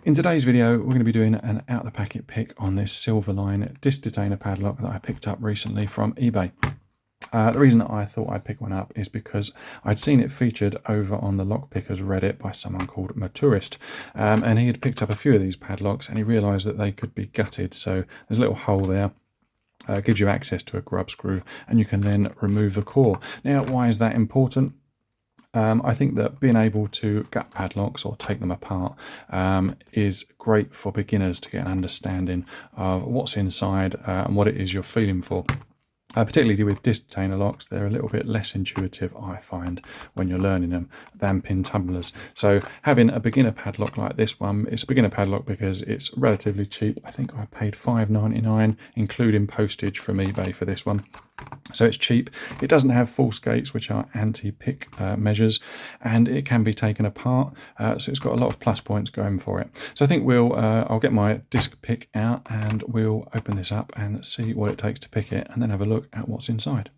In today's video, we're going to be doing an out-the-packet pick on this Silverline disc detainer padlock that I picked up recently from eBay. The reason that I thought I'd pick one up is because I'd seen it featured over on the Lockpickers Reddit by someone called Maturist, and he had picked up a few of these padlocks and he realised that they could be gutted. So there's a little hole there. Gives you access to a grub screw and you can then remove the core. Now, why is that important? I think that being able to gut padlocks or take them apart is great for beginners to get an understanding of what's inside and what it is you're feeling for. Particularly with disc detainer locks, they're a little bit less intuitive, I find, when you're learning them than pin tumblers. So having a beginner padlock like this one, it's a beginner padlock because it's relatively cheap. I think I paid $5.99, including postage from eBay for this one. So it's cheap. It doesn't have false gates, which are anti-pick measures, and it can be taken apart. So it's got a lot of plus points going for it. So I think I'll get my disc pick out and we'll open this up and see what it takes to pick it, and then have a look at what's inside.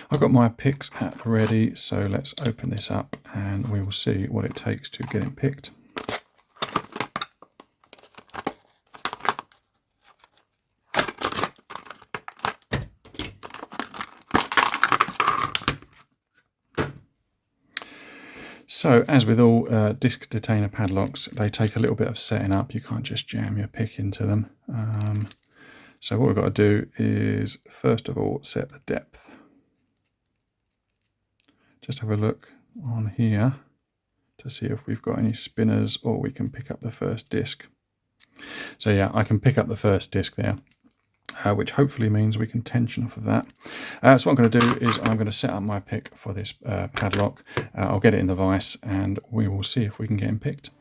I've got my picks at ready, so let's open this up and we will see what it takes to get it picked. So, as with all disc detainer padlocks, they take a little bit of setting up. You can't just jam your pick into them. So what we've got to do is, first of all, set the depth. Just have a look on here to see if we've got any spinners or we can pick up the first disc. So yeah, I can pick up the first disc there. Which hopefully means we can tension off of that. So what I'm going to do is I'm going to set up my pick for this padlock. I'll get it in the vise and we will see if we can get him picked.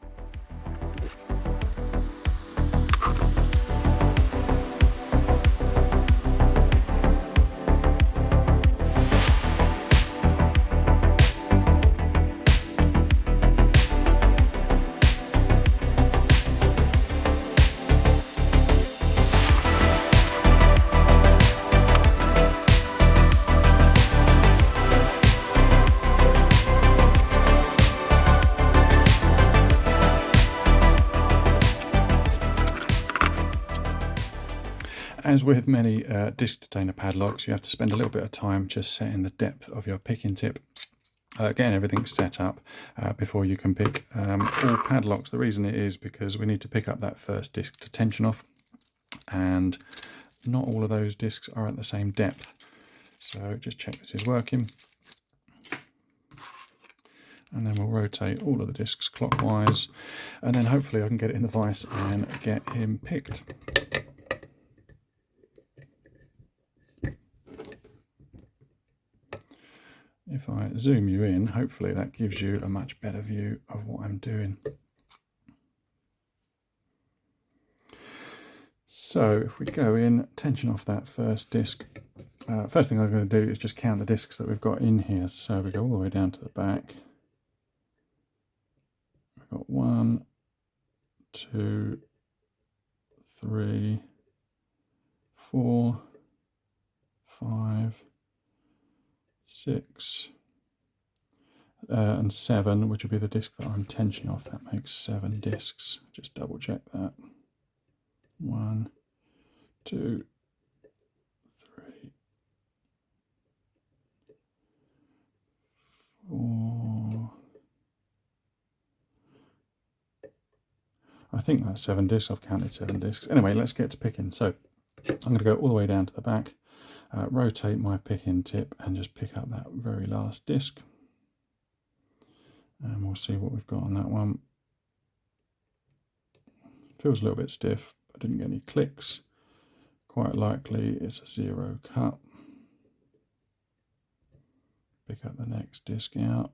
As with many disc detainer padlocks, you have to spend a little bit of time just setting the depth of your picking tip. Getting everything set up before you can pick all padlocks. The reason it is because we need to pick up that first disc to tension off, and not all of those discs are at the same depth. So just check this is working. And then we'll rotate all of the discs clockwise, and then hopefully I can get it in the vise and get him picked. If I zoom you in, hopefully that gives you a much better view of what I'm doing. So if we go in, tension off that first disc. First thing I'm going to do is just count the discs that we've got in here. So we go all the way down to the back. We've got 1, 2, 3, 4, 5, 6 and 7, which would be the disc that I'm tensioning off. That makes 7 discs. Just double check that. 1, 2, 3, 4. I think that's 7 discs. I've counted 7 discs. Anyway, let's get to picking. So I'm going to go all the way down to the back. Rotate my picking tip and just pick up that very last disc, and we'll see what we've got on that one. Feels a little bit stiff. I didn't get any clicks. Quite likely it's a 0 cut. Pick up the next disc out.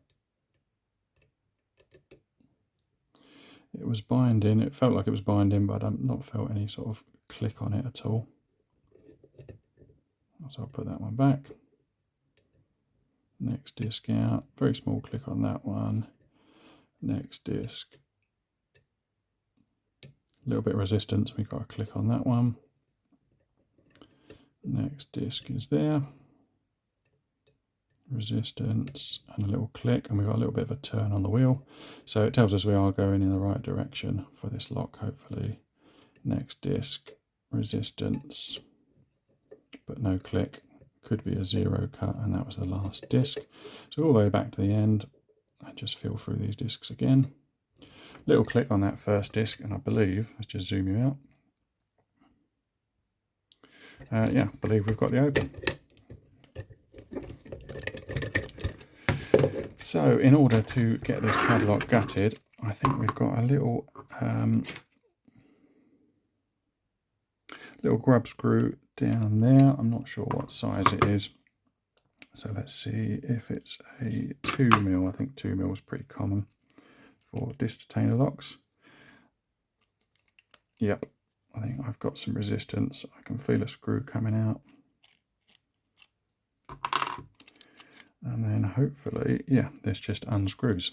It was binding. It felt like it was binding, but I've not felt any sort of click on it at all. So I'll put that one back. Next disc out. Very small click on that one. Next disc. A little bit of resistance. We've got a click on that one. Next disc is there. resistance and a little click, and we've got a little bit of a turn on the wheel. So it tells us we are going in the right direction for this lock, hopefully. Next disc, resistance, but no click. Could be a 0 cut, and that was the last disc. So all the way back to the end, I just feel through these discs again. Little click on that first disc, and I believe, let's just zoom you out. Yeah, I believe we've got the open. So in order to get this padlock gutted, I think we've got a little little grub screw down there. I'm not sure what size it is. So let's see if it's a 2mm. I think 2mm is pretty common for disc detainer locks. Yep, I think I've got some resistance. I can feel a screw coming out. And then hopefully, yeah, this just unscrews.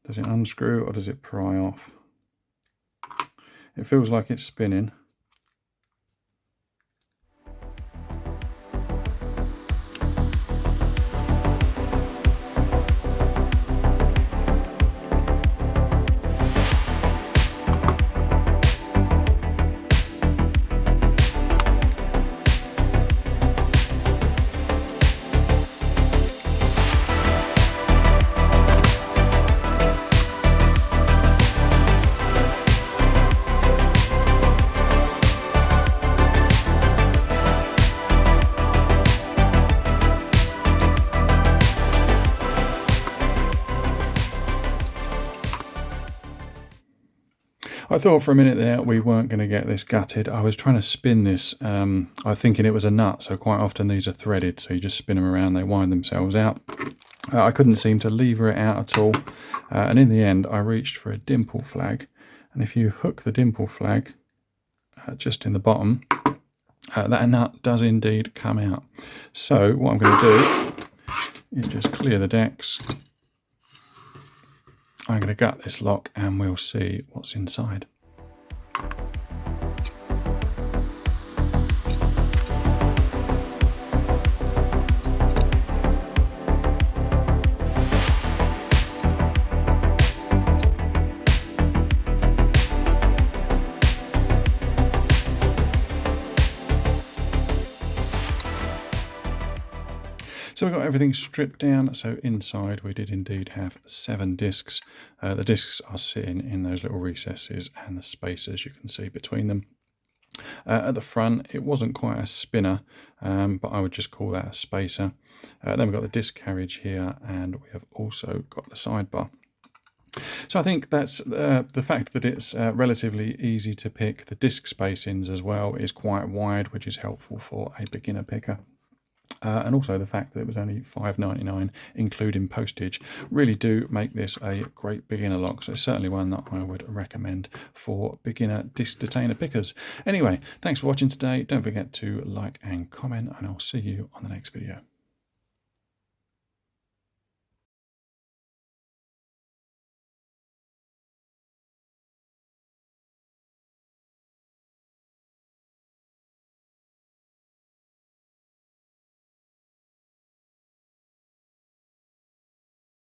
Does it unscrew or does it pry off? It feels like it's spinning. I thought for a minute there we weren't going to get this gutted. I was trying to spin this, I was thinking it was a nut, so quite often these are threaded, so you just spin them around, they wind themselves out. I couldn't seem to lever it out at all, and in the end I reached for a dimple flag, and if you hook the dimple flag just in the bottom, that nut does indeed come out. So what I'm going to do is just clear the decks. I'm going to gut this lock and we'll see what's inside. So we got everything stripped down. So inside we did indeed have 7 discs. The discs are sitting in those little recesses and the spaces you can see between them. At the front it wasn't quite a spinner, but I would just call that a spacer. Then we've got the disc carriage here, and we have also got the sidebar. So I think that's the fact that it's relatively easy to pick. The disc spacings as well is quite wide, which is helpful for a beginner picker. And also the fact that it was only $5.99 including postage really do make this a great beginner lock. So it's certainly one that I would recommend for beginner disc detainer pickers. Anyway, thanks for watching today. Don't forget to like and comment, and I'll see you on the next video.